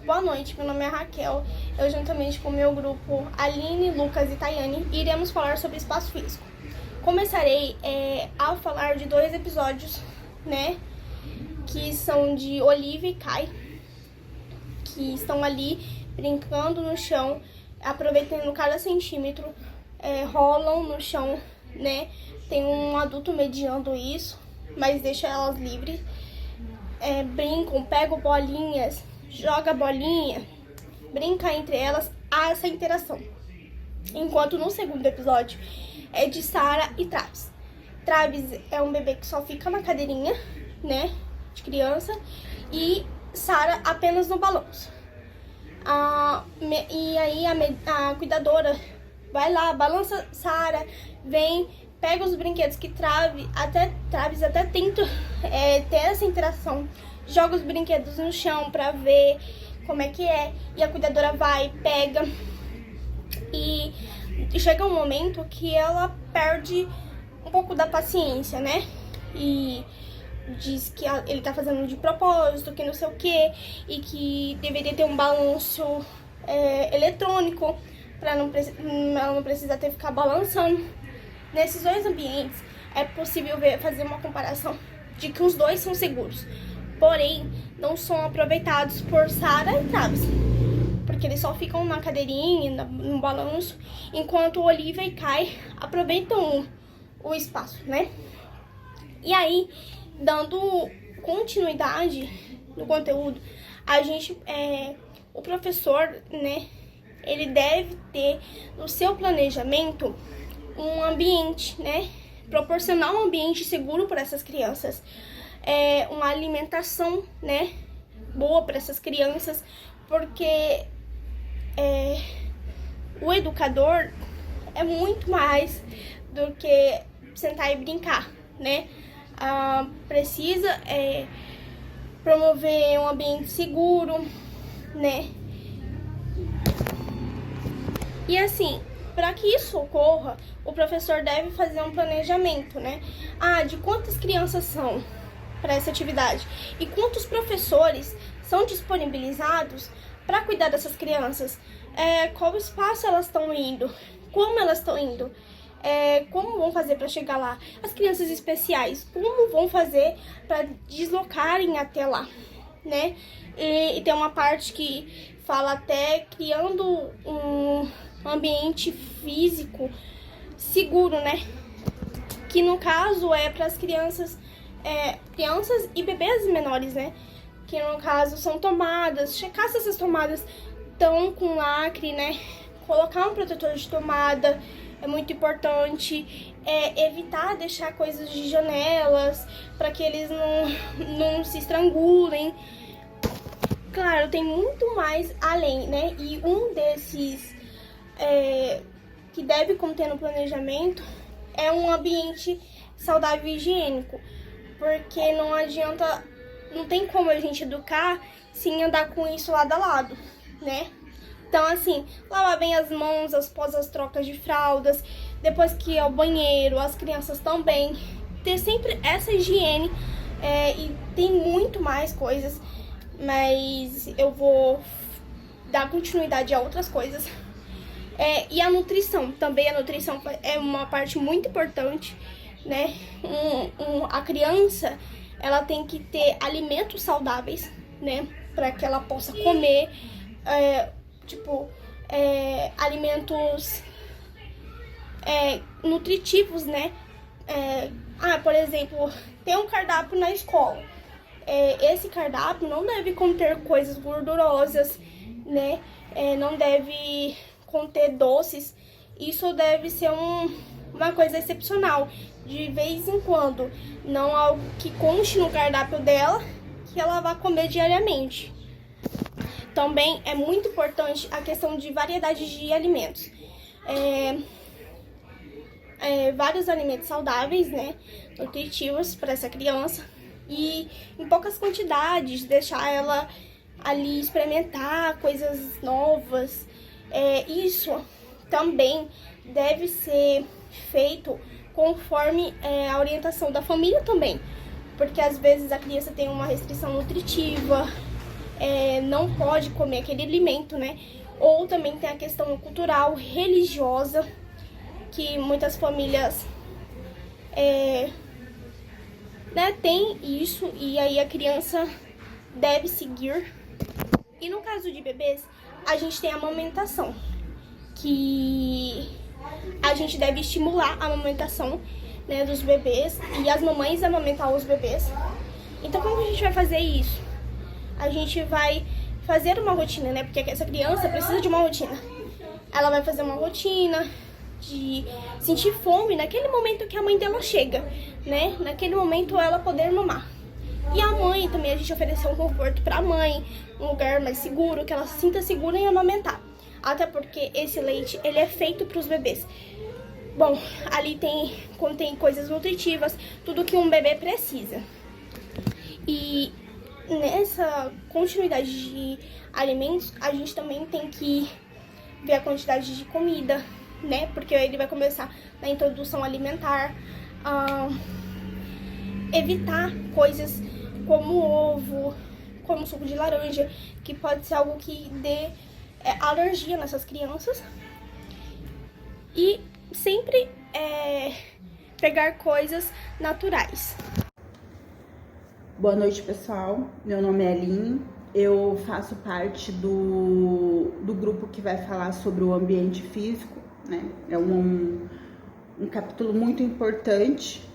Boa noite, meu nome é Raquel. Eu, juntamente com o meu grupo Aline, Lucas e Tayane, iremos falar sobre espaço físico. Começarei a falar de 2 episódios, né, que são de Olivia e Kai, que estão ali brincando no chão, aproveitando cada centímetro, rolam no chão, né, tem um adulto mediando isso, mas deixa elas livres, brincam, pegam bolinhas, joga bolinha, brinca entre elas, há essa interação. Enquanto no segundo episódio é de Sarah e Travis. Travis é um bebê que só fica na cadeirinha, né, de criança, e Sarah apenas no balanço. E aí a cuidadora vai lá, balança Sarah, vem, pega os brinquedos que Travis até tenta ter essa interação, joga os brinquedos no chão pra ver como é que é, e a cuidadora vai, pega, e chega um momento que ela perde um pouco da paciência, né, e diz que ele tá fazendo de propósito, que não sei o que, e que deveria ter um balanço eletrônico, pra ela não precisar ter que ficar balançando. Nesses 2 ambientes, é possível fazer uma comparação de que os 2 são seguros, porém, não são aproveitados por Sarah e Travis, porque eles só ficam na cadeirinha, no balanço, enquanto Olivia e Kai aproveitam o espaço, né? E aí, dando continuidade no conteúdo, o professor, né, ele deve ter no seu planejamento um ambiente, né, proporcionar um ambiente seguro para essas crianças, uma alimentação, né, boa para essas crianças, porque o educador é muito mais do que sentar e brincar, né? Precisa promover um ambiente seguro, né? E assim, para que isso ocorra, o professor deve fazer um planejamento, né? De quantas crianças são para essa atividade e quantos professores são disponibilizados para cuidar dessas crianças, qual espaço elas estão indo, como elas estão indo, como vão fazer para chegar lá, as crianças especiais, como vão fazer para deslocarem até lá, né? E tem uma parte que fala até criando um ambiente físico seguro, né? Que no caso é para as crianças e bebês menores, né? Que no caso são tomadas, checar se essas tomadas estão com lacre, né? Colocar um protetor de tomada é muito importante, evitar deixar coisas de janelas para que eles não se estrangulem. Claro, tem muito mais além, né? E um desses que deve conter no planejamento é um ambiente saudável e higiênico, porque não adianta, não tem como a gente educar sem andar com isso lado a lado, né? Então, assim, lavar bem as mãos após as trocas de fraldas, depois que ir ao banheiro, as crianças também, ter sempre essa higiene, e tem muito mais coisas, mas eu vou dar continuidade a outras coisas. E a nutrição, também a nutrição é uma parte muito importante, né? A criança, ela tem que ter alimentos saudáveis, né? Para que ela possa comer, alimentos nutritivos, né? Por exemplo, tem um cardápio na escola. Esse cardápio não deve conter coisas gordurosas, né? Não deve conter doces. Isso deve ser uma coisa excepcional, de vez em quando, não algo que conste no cardápio dela, que ela vai comer diariamente. Também é muito importante a questão de variedade de alimentos. Vários alimentos saudáveis, né, nutritivos para essa criança, e em poucas quantidades, deixar ela ali experimentar coisas novas. Isso também deve ser feito conforme a orientação da família também, porque às vezes a criança tem uma restrição nutritiva, não pode comer aquele alimento, né? Ou também tem a questão cultural, religiosa, que muitas famílias tem isso, e aí a criança deve seguir. E no caso de bebês, a gente tem a amamentação, que a gente deve estimular a amamentação, né, dos bebês e as mamães amamentar os bebês. Então, como a gente vai fazer isso? A gente vai fazer uma rotina, né? Porque essa criança precisa de uma rotina. Ela vai fazer uma rotina de sentir fome naquele momento que a mãe dela chega, né? Naquele momento ela poder mamar. E a mãe também, a gente oferecer um conforto pra mãe, um lugar mais seguro, que ela se sinta segura em amamentar. Até porque esse leite, ele é feito pros bebês. Bom, ali contém coisas nutritivas, tudo que um bebê precisa. E nessa continuidade de alimentos, a gente também tem que ver a quantidade de comida, né? Porque ele vai começar na introdução alimentar, evitar coisas como ovo, como suco de laranja, que pode ser algo que dê alergia nessas crianças. E sempre pegar coisas naturais. Boa noite, pessoal. Meu nome é Aline. Eu faço parte do grupo que vai falar sobre o ambiente físico, né? É um capítulo muito importante.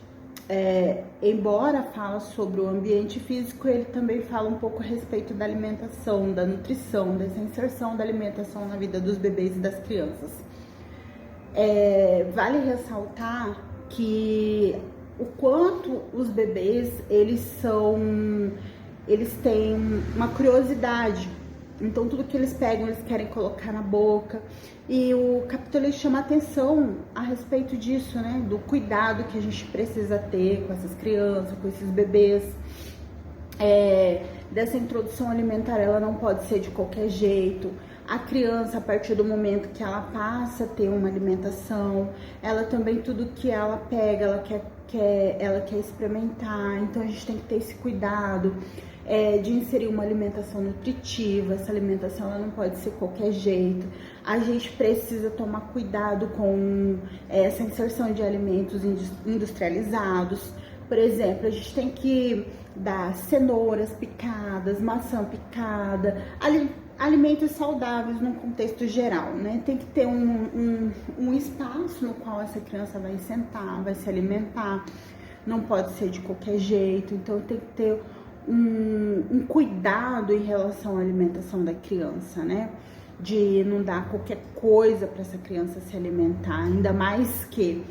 Embora fala sobre o ambiente físico, ele também fala um pouco a respeito da alimentação, da nutrição, dessa inserção da alimentação na vida dos bebês e das crianças. Vale ressaltar que o quanto os bebês, eles têm uma curiosidade. Então, tudo que eles pegam, eles querem colocar na boca. E o capítulo ele chama atenção a respeito disso, né? Do cuidado que a gente precisa ter com essas crianças, com esses bebês. Dessa introdução alimentar, ela não pode ser de qualquer jeito. A criança, a partir do momento que ela passa a ter uma alimentação, ela também, tudo que ela pega, ela quer experimentar. Então, a gente tem que ter esse cuidado de inserir uma alimentação nutritiva. Essa alimentação ela não pode ser qualquer jeito. A gente precisa tomar cuidado com essa inserção de alimentos industrializados. Por exemplo, a gente tem que dar cenouras picadas, maçã picada, alimentos saudáveis num contexto geral, né? Tem que ter um espaço no qual essa criança vai sentar, vai se alimentar. Não pode ser de qualquer jeito. Então, tem que ter um cuidado em relação à alimentação da criança, né? De não dar qualquer coisa para essa criança se alimentar. Ainda mais que,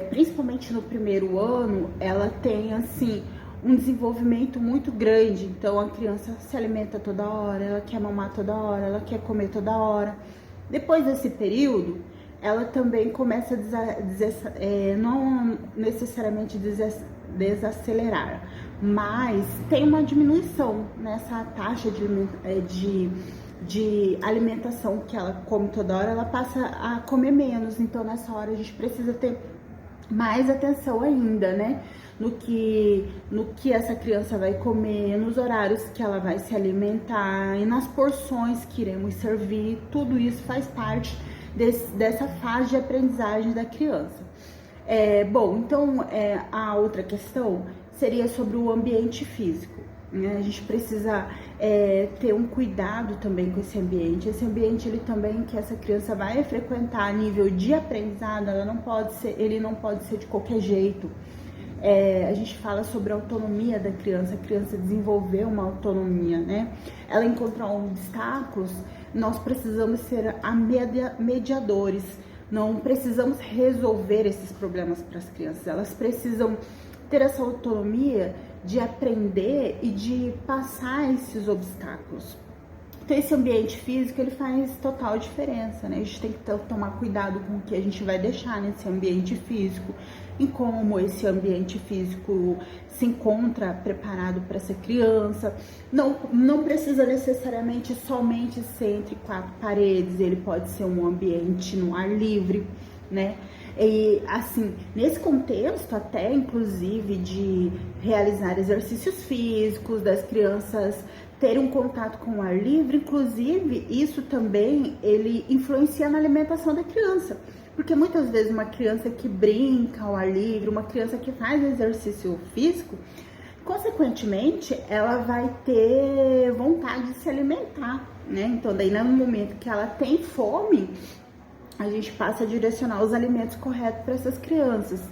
principalmente no primeiro ano, ela tem, assim, um desenvolvimento muito grande. Então, a criança se alimenta toda hora, ela quer mamar toda hora, ela quer comer toda hora. Depois desse período, ela também começa a não necessariamente desacelerar, mas tem uma diminuição nessa taxa de alimentação que ela come toda hora, ela passa a comer menos. Então, nessa hora, a gente precisa ter mais atenção ainda, né? No que essa criança vai comer, nos horários que ela vai se alimentar e nas porções que iremos servir. Tudo isso faz parte dessa fase de aprendizagem da criança. Bom, então a outra questão seria sobre o ambiente físico, né? A gente precisa ter um cuidado também com esse ambiente. Esse ambiente ele também que essa criança vai frequentar a nível de aprendizado, ele não pode ser de qualquer jeito. A gente fala sobre a autonomia da criança, a criança desenvolver uma autonomia, né? Ela encontrar obstáculos, nós precisamos ser mediadores, não precisamos resolver esses problemas para as crianças, elas precisam ter essa autonomia de aprender e de passar esses obstáculos. Então, esse ambiente físico, ele faz total diferença, né? A gente tem que tomar cuidado com o que a gente vai deixar nesse ambiente físico e como esse ambiente físico se encontra preparado para essa criança. Não precisa necessariamente somente ser entre quatro paredes, ele pode ser um ambiente no ar livre, né? E assim, nesse contexto até inclusive de realizar exercícios físicos, das crianças ter um contato com o ar livre. Inclusive, isso também ele influencia na alimentação da criança. Porque muitas vezes uma criança que brinca ao ar livre, uma criança que faz exercício físico, consequentemente, ela vai ter vontade de se alimentar, né? Então, daí no momento que ela tem fome, a gente passa a direcionar os alimentos corretos para essas crianças.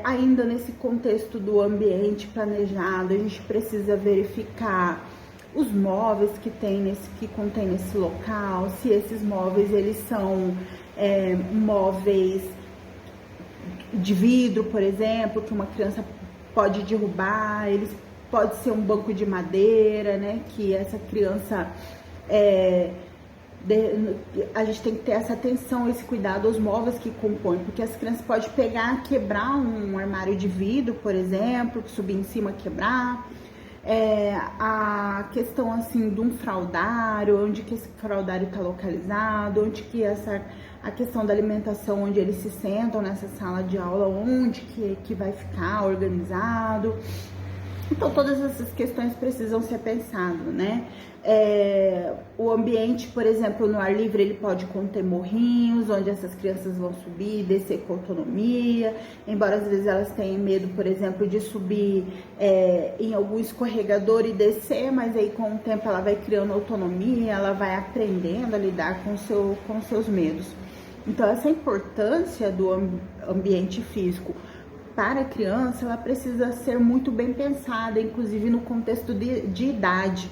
Ainda nesse contexto do ambiente planejado, a gente precisa verificar os móveis que contém nesse local, se esses móveis eles são móveis de vidro, por exemplo, que uma criança pode derrubar, pode ser um banco de madeira, né, que essa criança a gente tem que ter essa atenção, esse cuidado aos móveis que compõem, porque as crianças podem pegar, quebrar um armário de vidro, por exemplo, subir em cima, quebrar. A questão assim de um fraldário, onde que esse fraldário está localizado, onde que a questão da alimentação, onde eles se sentam nessa sala de aula, onde que vai ficar organizado. Então, todas essas questões precisam ser pensadas, né? O ambiente, por exemplo, no ar livre, ele pode conter morrinhos, onde essas crianças vão subir e descer com autonomia, embora às vezes elas tenham medo, por exemplo, de subir em algum escorregador e descer, mas aí com o tempo ela vai criando autonomia, ela vai aprendendo a lidar com seus medos. Então, essa importância do ambiente físico para a criança, ela precisa ser muito bem pensada, inclusive no contexto de idade.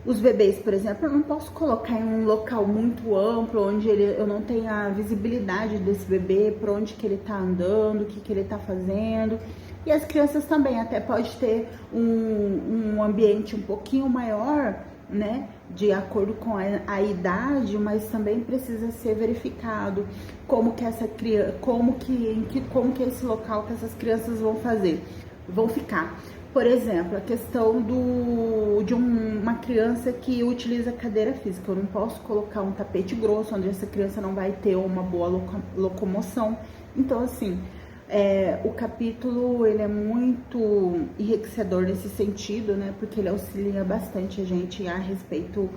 Os bebês, por exemplo, eu não posso colocar em um local muito amplo, onde eu não tenha a visibilidade desse bebê, por onde que ele está andando, o que ele está fazendo. E as crianças também, até pode ter um ambiente um pouquinho maior, né, de acordo com a idade, mas também precisa ser verificado como que esse local que essas crianças vão ficar. Por exemplo, a questão de uma criança que utiliza cadeira física. Eu não posso colocar um tapete grosso, onde essa criança não vai ter uma boa locomoção. Então, assim, o capítulo ele é muito enriquecedor nesse sentido, né? Porque ele auxilia bastante a gente a respeito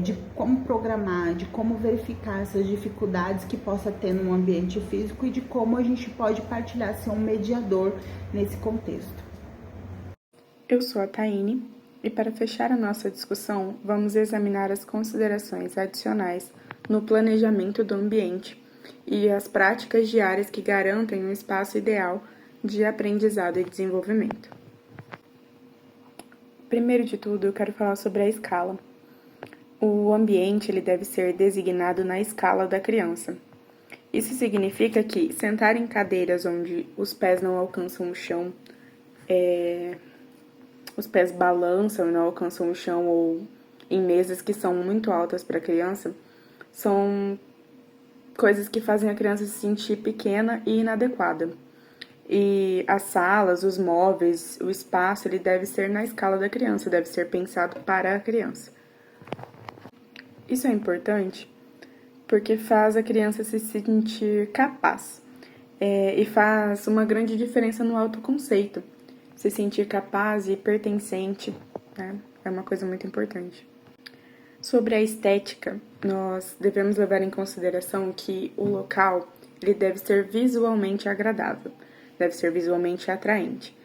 de como programar, de como verificar essas dificuldades que possa ter no ambiente físico e de como a gente pode partilhar, ser um mediador nesse contexto. Eu sou a Taine e para fechar a nossa discussão, vamos examinar as considerações adicionais no planejamento do ambiente e as práticas diárias que garantem um espaço ideal de aprendizado e desenvolvimento. Primeiro de tudo, eu quero falar sobre a escala. O ambiente ele deve ser designado na escala da criança. Isso significa que sentar em cadeiras onde os pés não alcançam o chão, os pés balançam e não alcançam o chão, ou em mesas que são muito altas para a criança, são coisas que fazem a criança se sentir pequena e inadequada. E as salas, os móveis, o espaço, ele deve ser na escala da criança, deve ser pensado para a criança. Isso é importante porque faz a criança se sentir capaz e faz uma grande diferença no autoconceito. Se sentir capaz e pertencente, né? É uma coisa muito importante. Sobre a estética, nós devemos levar em consideração que o local ele deve ser visualmente agradável, deve ser visualmente atraente.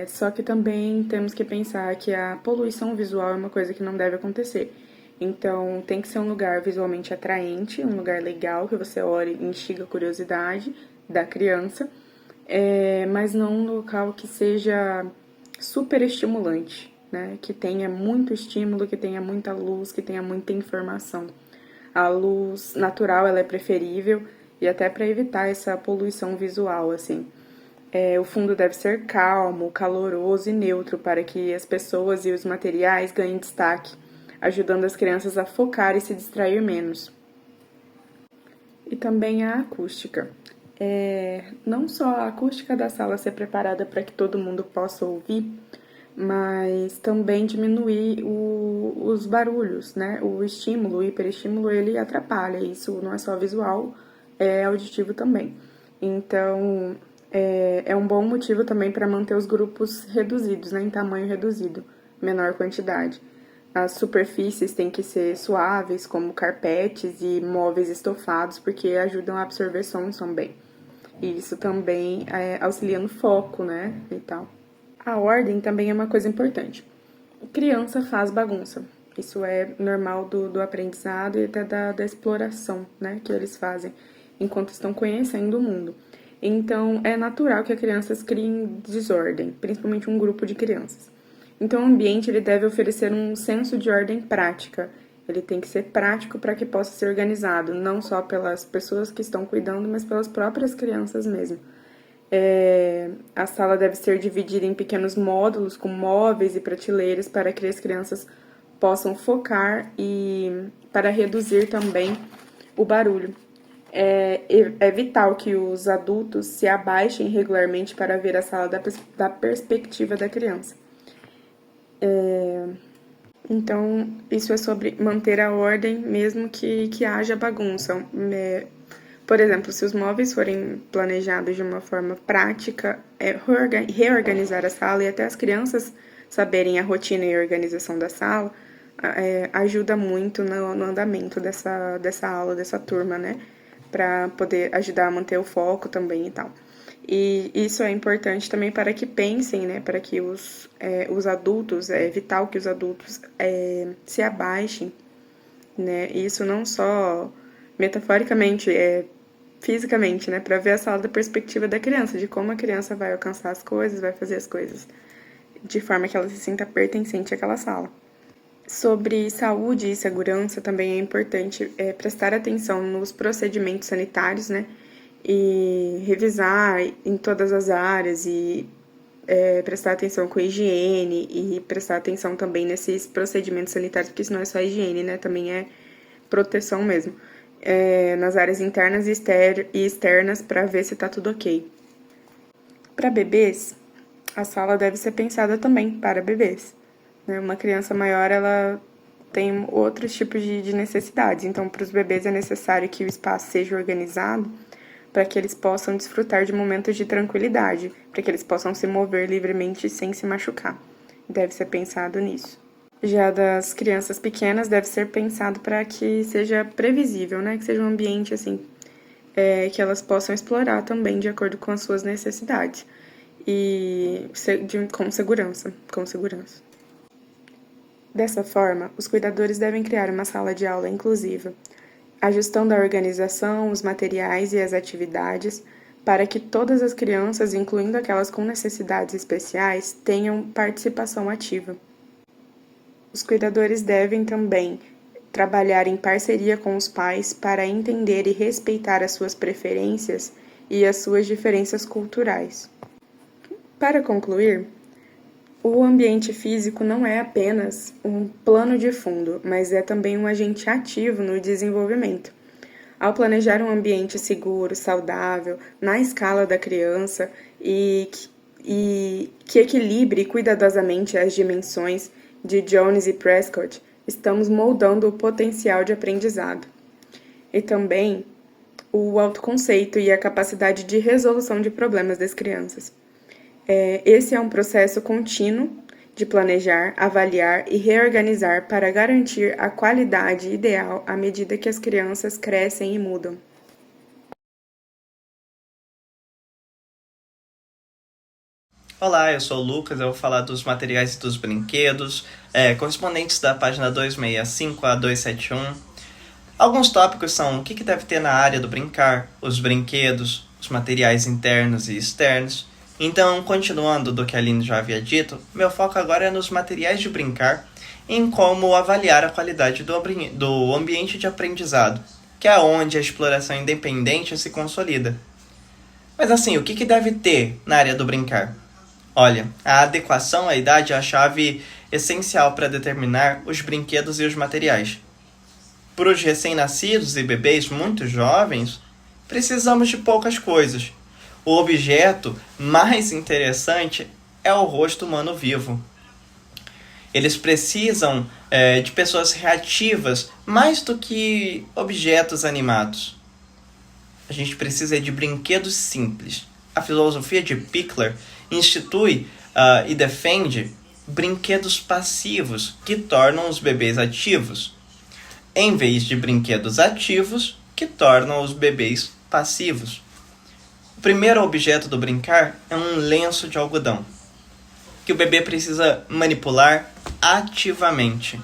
Só que também temos que pensar que a poluição visual é uma coisa que não deve acontecer. Então, tem que ser um lugar visualmente atraente, um lugar legal, que você olhe e instiga a curiosidade da criança, mas não um local que seja super estimulante, né? Que tenha muito estímulo, que tenha muita luz, que tenha muita informação. A luz natural ela é preferível e até para evitar essa poluição visual, assim. O fundo deve ser calmo, caloroso e neutro para que as pessoas e os materiais ganhem destaque, ajudando as crianças a focar e se distrair menos. E também a acústica. Não só a acústica da sala ser preparada para que todo mundo possa ouvir, mas também diminuir os barulhos, né? O estímulo, o hiperestímulo, ele atrapalha. Isso não é só visual, é auditivo também. Então, é um bom motivo também para manter os grupos reduzidos, né? Em tamanho reduzido, menor quantidade. As superfícies têm que ser suaves, como carpetes e móveis estofados, porque ajudam a absorver som bem. E isso também auxilia no foco, né, e tal. A ordem também é uma coisa importante. Criança faz bagunça. Isso é normal do aprendizado e até da exploração, né, que eles fazem enquanto estão conhecendo o mundo. Então, é natural que as crianças criem desordem, principalmente um grupo de crianças. Então, o ambiente ele deve oferecer um senso de ordem prática. Ele tem que ser prático para que possa ser organizado, não só pelas pessoas que estão cuidando, mas pelas próprias crianças mesmo. A sala deve ser dividida em pequenos módulos com móveis e prateleiras para que as crianças possam focar e para reduzir também o barulho. É vital que os adultos se abaixem regularmente para ver a sala da perspectiva da criança. Então, isso é sobre manter a ordem, mesmo que haja bagunça. Por exemplo, se os móveis forem planejados de uma forma prática, reorganizar a sala e até as crianças saberem a rotina e a organização da sala, ajuda muito no andamento dessa aula, dessa turma, né? Para poder ajudar a manter o foco também e tal. E isso é importante também para que pensem, né, para que os adultos, é vital que os adultos se abaixem, né, isso não só metaforicamente, fisicamente, né, para ver a sala da perspectiva da criança, de como a criança vai alcançar as coisas, vai fazer as coisas, de forma que ela se sinta pertencente àquela sala. Sobre saúde e segurança também é importante prestar atenção nos procedimentos sanitários, né, e revisar em todas as áreas e prestar atenção com a higiene e prestar atenção também nesses procedimentos sanitários, porque isso não é só higiene, né? Também é proteção mesmo. Nas áreas internas e externas para ver se tá tudo ok. Para bebês, a sala deve ser pensada também para bebês, né? Uma criança maior, ela tem outros tipos de necessidades, então para os bebês é necessário que o espaço seja organizado para que eles possam desfrutar de momentos de tranquilidade, para que eles possam se mover livremente sem se machucar. Deve ser pensado nisso. Já das crianças pequenas, deve ser pensado para que seja previsível, né? Que seja um ambiente assim, que elas possam explorar também de acordo com as suas necessidades e com segurança. Dessa forma, os cuidadores devem criar uma sala de aula inclusiva, ajustando a organização, os materiais e as atividades para que todas as crianças, incluindo aquelas com necessidades especiais, tenham participação ativa. Os cuidadores devem também trabalhar em parceria com os pais para entender e respeitar as suas preferências e as suas diferenças culturais. Para concluir, o ambiente físico não é apenas um plano de fundo, mas é também um agente ativo no desenvolvimento. Ao planejar um ambiente seguro, saudável, na escala da criança e que equilibre cuidadosamente as dimensões de Jones e Prescott, estamos moldando o potencial de aprendizado. E também o autoconceito e a capacidade de resolução de problemas das crianças. Esse é um processo contínuo de planejar, avaliar e reorganizar para garantir a qualidade ideal à medida que as crianças crescem e mudam. Olá, eu sou o Lucas, eu vou falar dos materiais e dos brinquedos, correspondentes da página 265 a 271. Alguns tópicos são o que deve ter na área do brincar, os brinquedos, os materiais internos e externos. Então, continuando do que a Aline já havia dito, meu foco agora é nos materiais de brincar e em como avaliar a qualidade do ambiente de aprendizado, que é onde a exploração independente se consolida. Mas assim, o que deve ter na área do brincar? Olha, a adequação à idade é a chave essencial para determinar os brinquedos e os materiais. Para os recém-nascidos e bebês muito jovens, precisamos de poucas coisas. O objeto mais interessante é o rosto humano vivo. Eles precisam de pessoas reativas mais do que objetos animados. A gente precisa de brinquedos simples. A filosofia de Pickler institui e defende brinquedos passivos, que tornam os bebês ativos, em vez de brinquedos ativos, que tornam os bebês passivos. O primeiro objeto do brincar é um lenço de algodão, que o bebê precisa manipular ativamente.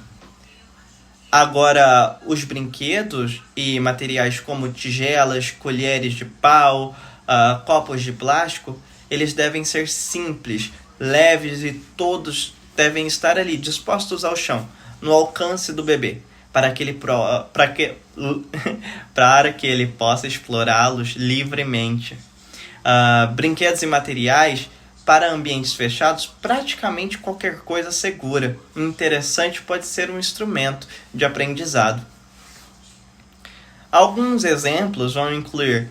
Agora, os brinquedos e materiais como tigelas, colheres de pau, copos de plástico, eles devem ser simples, leves e todos devem estar ali, dispostos ao chão, no alcance do bebê, para que ele possa explorá-los livremente. Brinquedos e materiais para ambientes fechados, praticamente qualquer coisa segura e interessante pode ser um instrumento de aprendizado. Alguns exemplos vão incluir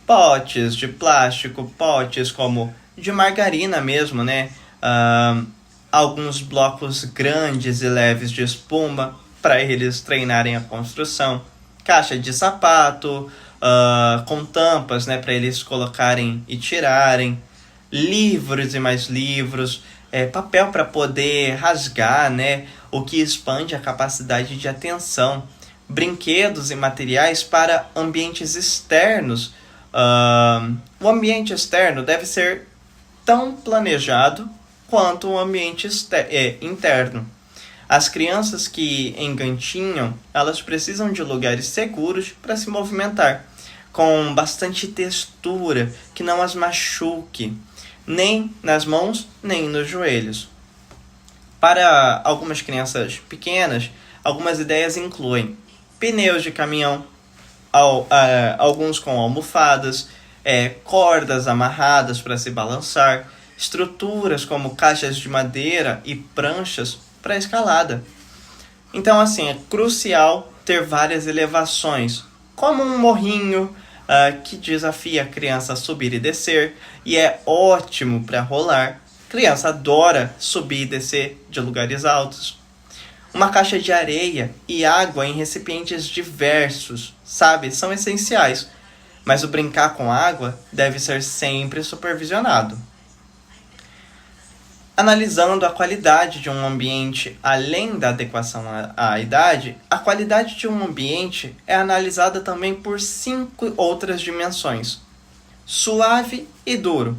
potes de plástico, potes como de margarina mesmo, né? Alguns blocos grandes e leves de espuma para eles treinarem a construção, caixa de sapato com tampas, né, para eles colocarem e tirarem, livros e mais livros, papel para poder rasgar, né, o que expande a capacidade de atenção, brinquedos e materiais para ambientes externos. O ambiente externo deve ser tão planejado quanto o ambiente interno. As crianças que engatinham, elas precisam de lugares seguros para se movimentar, com bastante textura, que não as machuque, nem nas mãos, nem nos joelhos. Para algumas crianças pequenas, algumas ideias incluem pneus de caminhão, alguns com almofadas, cordas amarradas para se balançar, estruturas como caixas de madeira e pranchas para escalada. Então, assim, é crucial ter várias elevações, como um morrinho que desafia a criança a subir e descer, e é ótimo para rolar. A criança adora subir e descer de lugares altos. Uma caixa de areia e água em recipientes diversos, sabe? São essenciais, mas o brincar com água deve ser sempre supervisionado. Analisando a qualidade de um ambiente além da adequação à idade, a qualidade de um ambiente é analisada também por 5 outras dimensões. Suave e duro.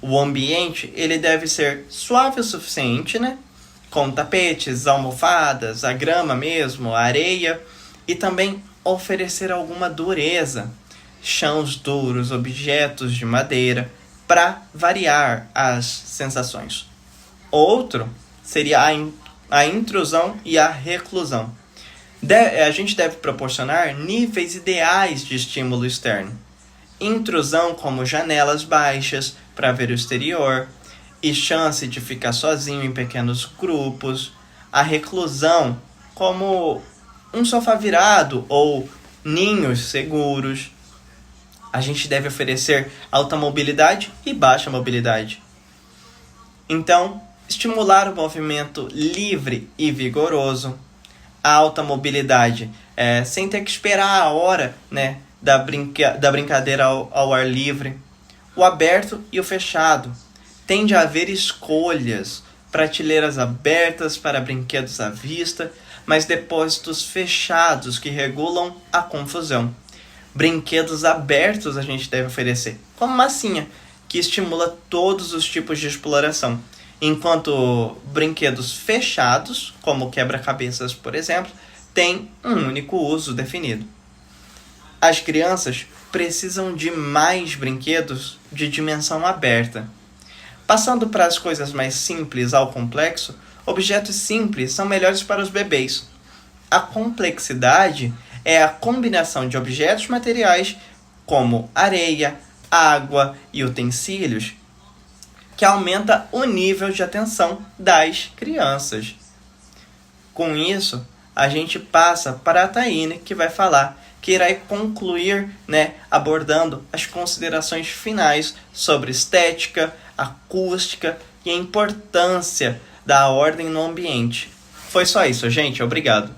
O ambiente ele deve ser suave o suficiente, né? Com tapetes, almofadas, a grama mesmo, a areia, e também oferecer alguma dureza, chãos duros, objetos de madeira, para variar as sensações. Outro seria a intrusão e a reclusão. A gente deve proporcionar níveis ideais de estímulo externo. Intrusão como janelas baixas para ver o exterior e chance de ficar sozinho em pequenos grupos. A reclusão como um sofá virado ou ninhos seguros. A gente deve oferecer alta mobilidade e baixa mobilidade. Então, estimular o movimento livre e vigoroso, a alta mobilidade, sem ter que esperar a hora, né, da brincadeira ao ar livre. O aberto e o fechado. Tende a haver escolhas, prateleiras abertas para brinquedos à vista, mas depósitos fechados que regulam a confusão. Brinquedos abertos a gente deve oferecer, como massinha, que estimula todos os tipos de exploração. Enquanto brinquedos fechados, como quebra-cabeças, por exemplo, têm um único uso definido. As crianças precisam de mais brinquedos de dimensão aberta. Passando para as coisas mais simples ao complexo, objetos simples são melhores para os bebês. A complexidade é a combinação de objetos materiais como areia, água e utensílios, que aumenta o nível de atenção das crianças. Com isso, a gente passa para a Taine, que vai falar, que irá concluir, abordando as considerações finais sobre estética, acústica e a importância da ordem no ambiente. Foi só isso, gente. Obrigado.